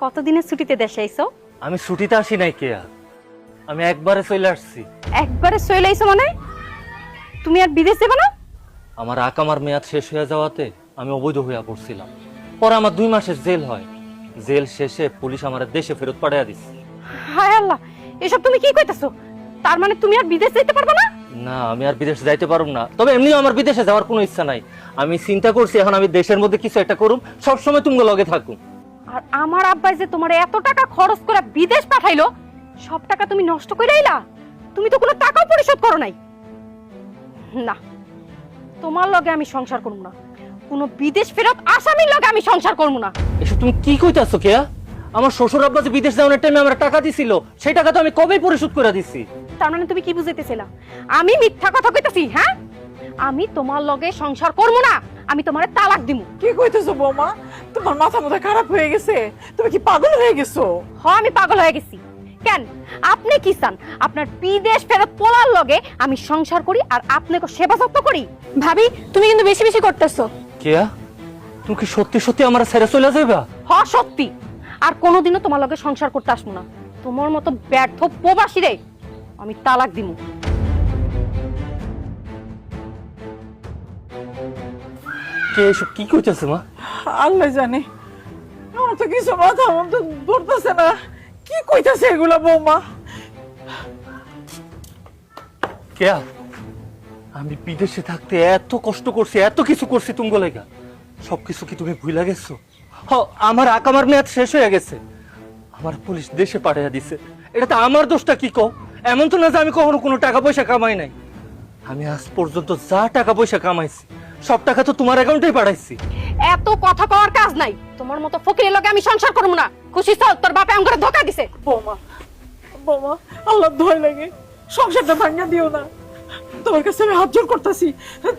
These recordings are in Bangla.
কতদিনের ছুটিতে দেশে আইছো? আমি ছুটিতে আসি নাই কেয়া, আমি একবারে চলে আসছি। একবারে চলে আইছো মানে? তুমি আর বিদেশ যাবে না? আমার আকামার মেয়াদ শেষ হয়ে যাওয়াতে আমি অবৈধ হইয়া পড়ছিলাম। পরে আমার 2 মাসের জেল হয়। জেল শেষে পুলিশ আমার দেশে ফেরত পাঠাইয়া দিচ্ছে। হায় আল্লাহ, এসব তুমি কি কইতাছো? তার মানে তুমি আর বিদেশ যাইতে পারবে না? না, আমি আর বিদেশে যাইতে পারব না। তবে এমনিও আমার বিদেশে যাওয়ার কোনো ইচ্ছা নাই। আমি চিন্তা করছি এখন আমি দেশের মধ্যে কিছু একটা করুম, সবসময় তুমি লগে থাকুম। আর আমার আব্বাই যে তোমার এত টাকা খরচ করে বিদেশ পাঠাইলো, সব টাকা তুমি নষ্ট করে আইলা? তুমি তো কোনো টাকাও পরিশোধ করো নাই। না, তোমার লগে আমি সংসার করব না। কোনো বিদেশ ফেরত আসামির লগে আমি সংসার করব না। এসব তুমি কি কইতাছো কেয়া? আমার শ্বশুর আব্বা যে বিদেশ যাওয়ার টাইমে আমার টাকা দিছিল, সেই টাকা তো আমি কবেই পরিশোধ করে দিছি। তার মানে তুমি কি বুঝাইতেছিলা? আমি মিথ্যা কথা কইতাছি? হ্যাঁ, আমি তোমার লগে সংসার করব না, আমি তোমারে তালাক দিমু। কি কইতেছো বৌমা? তোমার মাথা মাথা খারাপ হয়ে গেছে? তুমি কি পাগল হয়ে গেছো? আমি পাগল হয়ে গেছি। কেন, আপনি কি চান আপনার বিদেশ ফেরত পোলার লগে আমি সংসার করি আর আপনাকে সেবা যত্ন করি? ভাবি, তুমি কিন্তু বেশি বেশি করতেছো। কেয়া, তুমি কি সত্যি সত্যি আমার ছেড়ে চলে যাইবা? সত্যি। আর কোনোদিনও তোমার লগে সংসার করতে আসবো না। তোমার মতো ব্যর্থ প্রবাসী রে আমি তালাক দিমু। কে এসব কি কইতেছে মা? আল্লাহ জানে, আমার তো কিছু মাথা মতো ধরতেছে না। কি কইতাছে এগুলা বৌমা? কেয়া, আমি বিদেশে থাকতে এত কষ্ট করছি, এত কিছু করছি তুমগো লাগা, সবকিছু কি তুমি ভুলে গেছো? আমার আকামার মেয়াদ শেষ হয়ে গেছে, আমার পুলিশ দেশে পাঠাইয়া দিছে। এটা তো আমার দোষটা কি কও? এমন তো না যে আমি কখনো কোনো টাকা পয়সা কামাই নাই। আমি আজ পর্যন্ত যা টাকা পয়সা কামাইছি সব টাকা তো তোমার অ্যাকাউন্টেই পাঠাইছি। এত কথা কওয়ার কাজ নাই। তোমার মতো ফকিরের লগে আমি সংসার করব না। খুশি চল, তোর বাপে আমাকে ধোকা দিছে। বৌমা, বৌমা, আল্লাহ ভয় লাগে, সংসারটা ভাঙা দিও না। তোমার কাছে আমি হাত জোর করতেছি,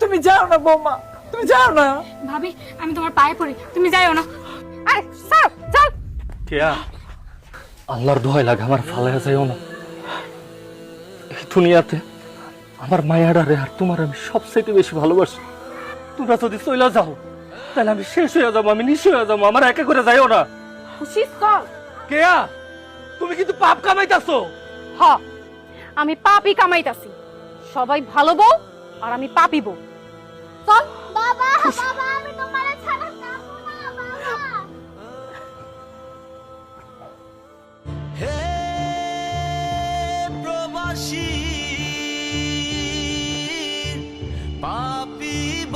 তুমি যাও না বৌমা, তুমি যাও না। ভাবি, আমি তোমার পায়ে পড়ি, তুমি যাইও না। আরে চল চল। কেয়া, আল্লাহর দোহাই লাগে আমার ফালাইয়া যাইও না। এই দুনিয়াতে আমার মায়াডারে আর তোমার আমি সবচাইতে বেশি ভালোবাসি। তোমরা যদি চইলা যাও তাহলে আমি শেষ হয়ে যাবো, আমি নিঃস্ব হয়ে যাবো। আমার একা করে যাইও না। খুশি চল। কেয়া, তুমি কিন্তু পাপ কামাইতাছো। আমি পাপই কামাইতাছি। সবাই ভালো বউ আর আমি পাপি বউ। চল। বাবা, বাবা, আমি তোমারে ছাড়া যাবো না, বাবা। হে প্রবাসী পাপিব,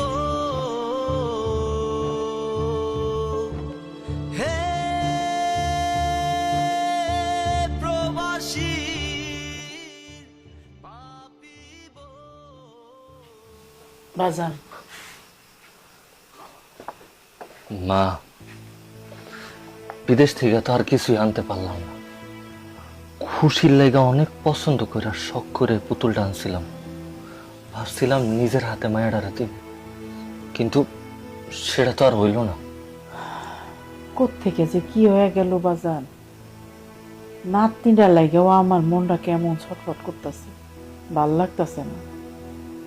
হে প্রবাসী পাপিব। বাজান, মা, বিদেশ থেকে তো আর কিছুই আনতে পারলাম না। খুশির লেগা অনেক পছন্দ করে আর শখ করে পুতুলটা আনছিলাম। ভাবছিলাম নিজের হাতে মায়াডারে দিব, কিন্তু সেটা তো আর হইল না। কোত্থেকে যে কি হয়ে গেল বাজান, নাতনিটা লাগেও আমার মনটা কেমন ছটফট করতেছে, ভাল লাগতেছে না।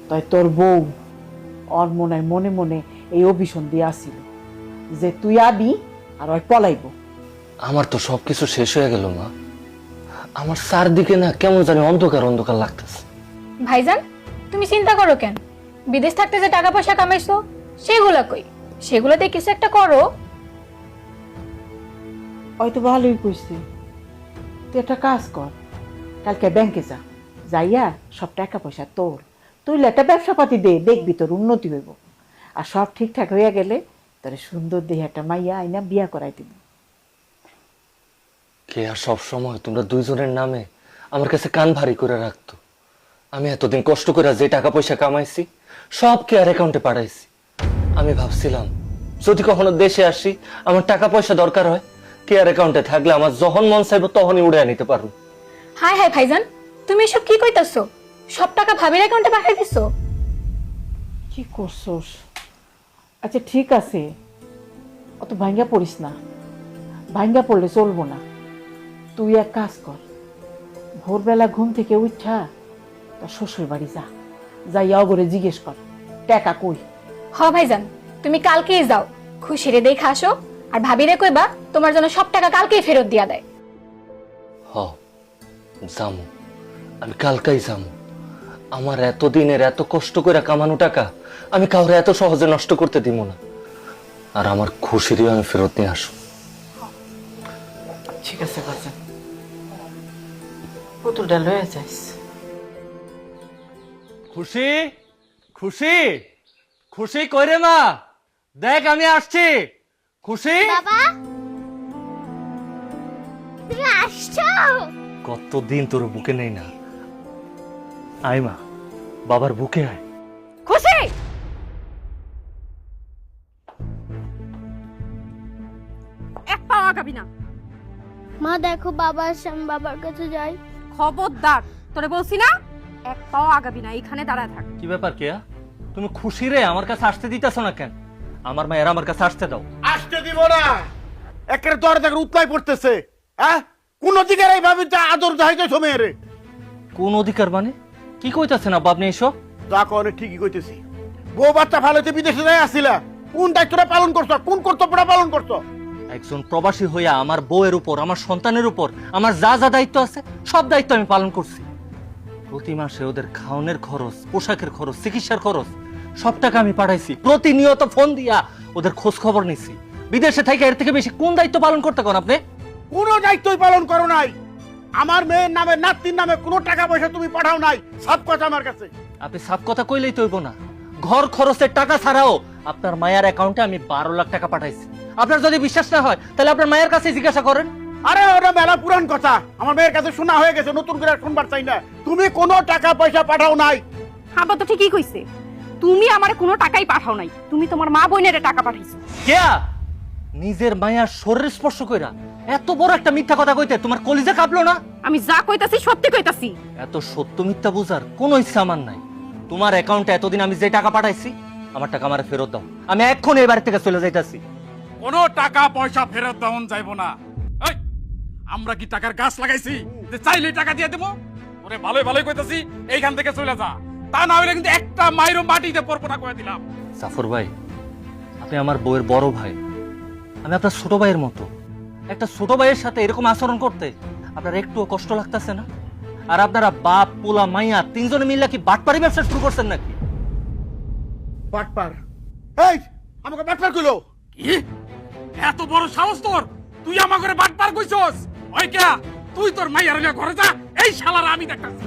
তাই তোর বউ ওর মনে মনে এই অভিশন দিয়ে আসিল যে তুই আবি আর ওই পলাইব। আমার তো সবকিছু শেষ হয়ে গেল মা। আমার চারদিকে না কেমন জানি অন্ধকার অন্ধকার লাগতেছে। ভাইজান, তুমি চিন্তা করো কেন? বিদেশ থাকতে যে টাকা পয়সা কামাইছো সেগুলা কই? সেগুলাতে কিছু একটা করো। হয়তো ভালোই কইছে, তুই একটা কাজ কর, কালকে ব্যাংকে যা, যাইয়া সব টাকা পয়সা তোর, তুই একটা ব্যবসা পাতি দে, দেখবি তোর উন্নতি হইব। আর সব ঠিকঠাক হইয়া গেলে তোর সুন্দর দেহে একটা মাইয়া আইনা বিয়া করাই দিব। কে আর সব সময় তোমরা দুইজনের নামে আমার কাছে কান ভারী করে রাখতো। আমি এতদিন কষ্ট করে যে টাকা পয়সা কামাইছি সব কে আর অ্যাকাউন্টে পাঠাইছি। আমি ভাবছিলাম যদি কখনো দেশে আসি আমার টাকা পয়সা দরকার হয়, কে আর অ্যাকাউন্টে থাকলে আমার যখন মন চাইবো তখনই উড়ে নিতে পারবো। হায় হায় ভাইজান, তুমি এসব কি কইতাছো? সব টাকা ভাবির অ্যাকাউন্টে পাঠিয়ে দিছো? কি করছোস? আচ্ছা ঠিক আছে, অত ভাঙ্গা পড়িস না, ভাঙ্গা পড়লে চলবো না। তুই এক কাজ কর, ভোরবেলা ঘুম থেকে উঠা তোর শ্বশুর বাড়ি যা, যাইয়া অগরে জিজ্ঞেস কর টাকা কই। হ ভাইজান, তুমি কালকেই যাও, খুশিরে দেখে আসো, আর ভাবিরে কইবা তোমার জন্য সব টাকা কালকেই ফেরত দিয়া দেয়। হ যামু, আমি কালকাই যামু। আমার এতদিনের এত কষ্ট করে কামানো টাকা আমি কাউরে এত সহজে নষ্ট করতে দিব না। আর আমার খুশিরই আমি ফেরত নিয়ে আসবো। ঠিক আছে বাজান, পুতুলটা লয়ে যাইস। খুশি, খুশি, খুশি কই রে মা? দেখ আমি আসছি। খুশি, বাবা তুমি আসছো? কতদিন তোর বুকে নেই না। আয় মা, বাবার বুকে আয়। খুশি, এক পাও আগাবি না। মা দেখো বাবা আসছে, আমি বাবার কাছে যাই। খবরদার, তোরে বলছি না এক পাও আগাবি না, এখানে দাঁড়ায় থাক। কি ব্যাপার কেয়া? তুমি খুশি রে আমার কাছে আসতে দিতেছো না কেন? আমার মায়ের আমার কাছে আসতে দাও। আসতে দিব না। একের দরজা উতলাই পড়তেছে। হ্যাঁ, কোন দিকের এই ভাবি আদর দেখাইতেছো মেয়েরে? কোন অধিকার মানে? কি কইতাছেন আব্বা আপনি এসব? তা কনে ঠিকই কইতেছি। বউ বাচ্চা ভালোতে বিদেশে যাই আসিলা, কোন দায়িত্বটা পালন করছো, কোন কর্তব্যটা পালন করছো? একজন প্রবাসী হইয়া আমার বউয়ের উপর, আমার সন্তানের উপর আমার যা যা দায়িত্ব আছে সব দায়িত্ব আমি পালন করছি। প্রতি মাসে ওদের খাওয়ানোর খরচ, পোশাকের খরচ, চিকিৎসার খরচ সব টাকা আমি পাঠাইছি। প্রতিনিয়ত ফোন দিয়া ওদের খোঁজ খবর নিছি। বিদেশে থেকে এর থেকে বেশি কোন দায়িত্ব পালন করতে কোন আপনি? কোনো দায়িত্বই পালন করো নাই। আমার মেয়ের নামে, নাতির নামে কোনো টাকা পয়সা তুমি পাঠাও নাই। সব কথা আমার কাছে। আপনি সাফ কথা কইলেই তো হইব না। ঘর খরচের টাকা ছাড়াও আপনার মায়ের অ্যাকাউন্টে আমি 12 লাখ টাকা পাঠাইছি। আপনার যদি বিশ্বাস না হয় তাহলে আপনার মায়ের কাছে জিজ্ঞাসা করেন। আরে ওটা মেলা পুরান কথা, আমার মেয়ের কাছে শোনা হয়ে গেছে, নতুন করে আর শুনবার চাই না। তুমি কোনো টাকা পয়সা পাঠাও নাই। আব্বা তো ঠিকই কইছে, তুমি আমারে কোনো টাকাই পাঠাও নাই, তুমি তোমার মা বোনের টাকা পাঠাইছো। কেয়া নিজের মায়ার শরীর স্পর্শ কইরা এত বড় একটা মিথ্যা কথা কইতে তোমার কলিজা কাঁপলো না? আমি যা কইতাছি সত্যি কইতাছি। এত সত্য মিথ্যা বুঝার কোনো ইচ্ছা আমার নাই। তোমার অ্যাকাউন্টে এতদিন আমি যে টাকা পাঠাইছি আমার টাকা আমার ফেরত দাও। আমি এখন এই বাড়ি থেকে চলে যাইতাছি। কোনো টাকা পয়সা ফেরত দেওয়া যাইব না। এই, আমরা কি টাকার গাছ লাগাইছি যে চাইলে টাকা দিয়ে দেবো? ওরে ভালোই ভালোই কইতাছি, এইখান থেকে চলে যা। তা না হইলে কিন্তু একটা মাইরও মাটিতে পড়বো না কয়ে দিলাম। জাফর ভাই, আপনি আমার বউয়ের বড় ভাই, আমি আপনার ছোট ভাইয়ের মতো। একটা ছোট ভাইয়ের সাথে এরকম আচরণ করতে আপনার একটুও কষ্ট লাগতেছে না? আর আপনারা বাপ, পোলা, মাইয়া তিনজনে মিলে কি বাটপারি ব্যবসা শুরু করছেন নাকি? বাটপার? এই, আমাকে বাটপার কইলো? কি এত বড় সাহস তোর? তুই আমার ঘরে বাটপার কইছস? ওই কে, তুই তোর মাইয়ার নিয়ে ঘরে যা। এই শালার আমি দেখতাছি।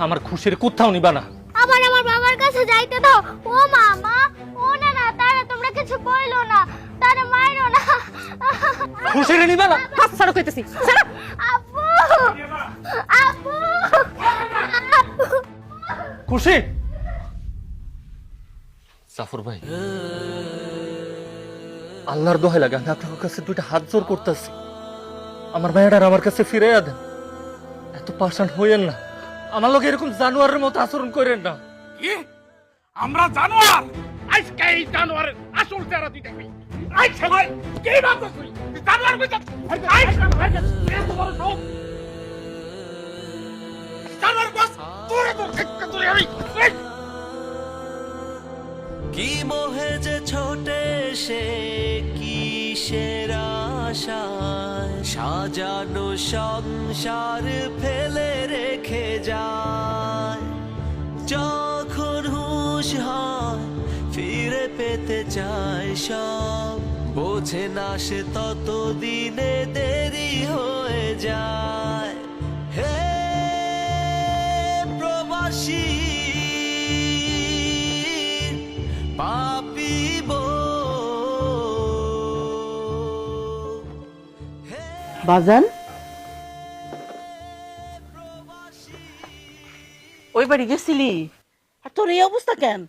আমার খুশির কোথাও নিবা না। আমার বাবার কাছে যাইতে দাও। ও মামা, ও না না, তারা তোমরা কিছু কইলো না, তারা মাইরো না। খুশির নিবা না? হাত ছাড়ো কইতাছি, ছাড়ো। আপু, আপু, খুশি, জাফর ভাই, আল্লাহর দোহাই লাগে আমি আপনার কাছে দুইটা হাত জোর করতেছি, আমার ভাইয়াটার আমার কাছে ফিরাইয়া দেন। এত পাষাণ হইয়েন না, আমার লোক এরকম জানোয়ারের মতো আচরণ করেন না। কি আমরা জানোয়ার? আজকে এই জানোয়ারের আসল চেহারা তুই দেখবি। আই শালার, কি ভাবছিস তুই? তুই জানোয়ার কইছস? আই শালার, এত বড় সব জানোয়ার বস। তোর একটা তুই আমি কি মোহে যে ছোটে সে কিসের আশায় সাজানো সংসার ফেলে রেখে যায়। যখন হুঁশ হয় ফিরে পেতে চায় সব, বোঝে না সে তত দিনে দেরি হয়ে যায়। হে প্রবাসী পাপিব বাজান, ওই বাড়ি গেছিলি আর তোর এই অবস্থা কেন?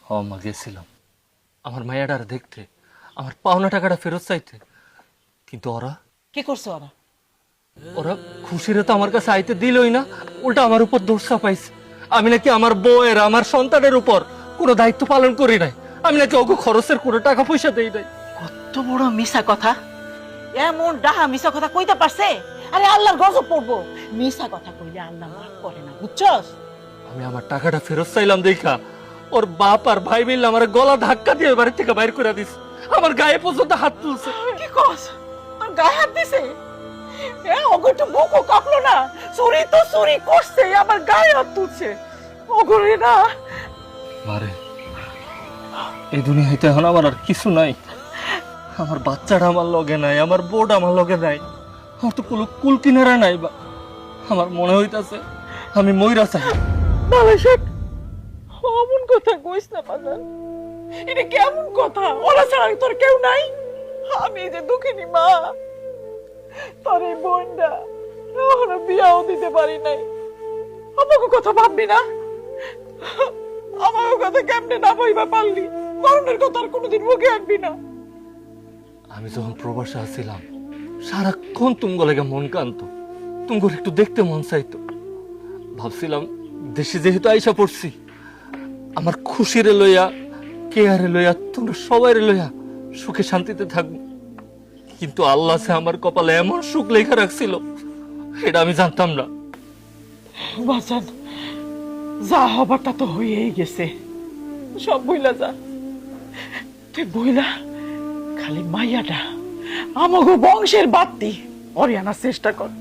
হ মা, গেছিলাম আমার মায়াটার দেখতে, আমার পাওনা টাকাটা ফেরত চাইতে। কিন্তু ওরা কি করছে ওরা? ওরা খুশিরে তো আমার কাছে আইতে দিলই না, উল্টা আমার উপর দোষ চাপাইছে। আমি নাকি আমার বউয়ের, আমার সন্তানের উপর কোনো দায়িত্ব পালন করি নাই। আমি নাকি ওকে খরচের কোনো টাকা পয়সা দেই নাই। কত বড় মিছা কথা! এমন ডাহা মিছা কথা কইতে পারছে? আরে আল্লাহর গজব পড়বো। মিছা কথা কইলে আল্লাহ মাফ করে না, বুঝছস? আমি আমার টাকাটা ফেরত চাইলাম দেখা ওর বাপ আর ভাই মিললে আমার গলা ধাক্কা দিয়ে বাড়ি থেকে বাইর করে দিস। আমার গায়ে পর্যন্ত হাত তুলছে। কি কস তোর গায়ে হাত দিছে? ওগো তো মুখও কাঁপলো না, চুরি তো চুরি করছে, আমার গায়ে হাত তুলছে। ওগরে না মারে, এই দুনিয়াতে এখন আমার আর কিছু নাই। আমার বাচ্চাটা আমার লগে নাই, আমার বোর্ড আমার লগে নাই, আমার তো কোনো কুল কিনারা নাই। আমার মনে হইতাছে আমি মইরা চাই। বাবাশেখ অমন কথা কইস না বাজান, এটা কেমন কথা? ওরা ছাড়া তোর কেউ নাই? আমি এই যে দুঃখিনী মা, তোর এই বোনটা এখনো বিয়াও দিতে পারি নাই। আমাকে কথা ভাববি না? আমাকে কথা কেমনে না ভাইবা পারলি? মরণের কথা আর কোনোদিন মুখে আনবি না। আমি যখন প্রবাসে আছিলাম সারাক্ষণ তুমগো লেগে মন কান্ত, তুমগোর একটু দেখতে মন চাইতো। ভাবছিলাম দেশে যেহেতু আইসা পড়ছি, আমার খুশিরে লইয়া কেয়ারে লইয়া তোমরা সবাই লইয়া সুখে শান্তিতে থাকবো। কিন্তু আল্লাহ সে আমার কপালে এমন সুখ লেখা রাখছিল, এটা আমি জানতাম না। বাজান যা হবার তা তো হয়েই গেছে, সব বইলা যা। তুই বইলা খালি মাইয়াটা আমাগো বংশের বাত্তি ওরে আনার চেষ্টা কর,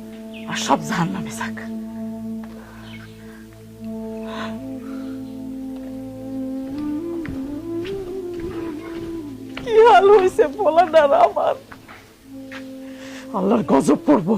আর সব জাহান্নামে যাক। কি হাল হয়েছে বলা না আমার, আল্লাহর গজব পড়বো।